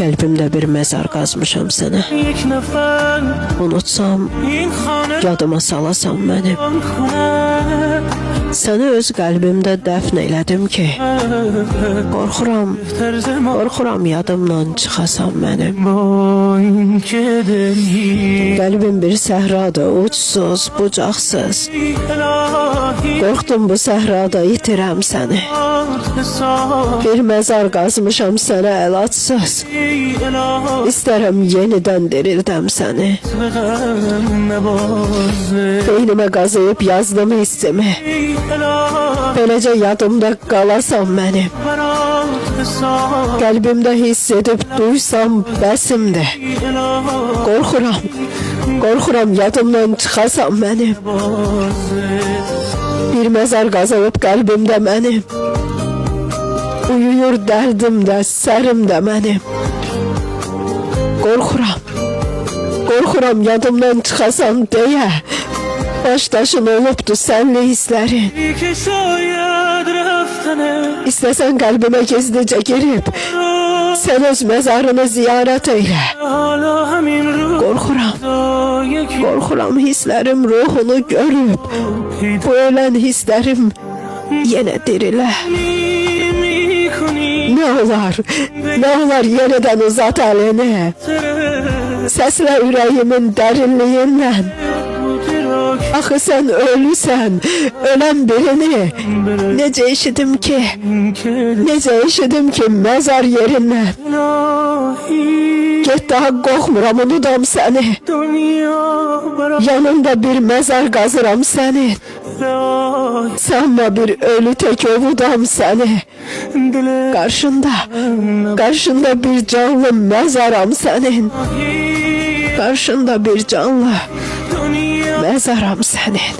Qəlbimdə bir məzar qazmışam sənə. Unutsam, yadıma salasan məni. Səni öz qəlbimdə dəfn elədim ki, qorxuram yadımdan çıxasan mənim. Qəlbim bir səhradır, uçsuz, bucaqsız. Qorxdum bu səhrada itirəm səni. Bir məzar qazmışam sənə əlacsız. İstərəm yenidən dirildəm səni. Beynimə qazıyıb yazdım hissimi. Beləcə yadımda qalasan mənim. Qəlbimdə hiss edib duysam bəsimdir. Qorxuram yadımdan çıxasan mənim. Bir məzar qazıyıb qəlbimdə mənim. Uyuyur dərdimdə, sərimdə mənim. Qorxuram yadımdan çıxasan deyə. Başdaşın olubdu sənli hisslərin. İstəsən qəlbimə gizlicə girib, sən öz məzarını ziyarət eylə. Qorxuram hisslərim ruhunu görüb, bu ölən hisslərim yenə dirilə. Nə olar yenədən uzat əlini, səslə ürəyimin dərinliyindən. Axı sən ölüsən, ölən birini necə eşidim ki məzar yerindən. Get, daha qorxmuram, unudam səni. Yanında bir məzar qazıram sənin. Sanma bir ölü tək ovudam səni. Qarşında bir canlı məzaram sənin. Qarşında bir canlı məzaram sənin.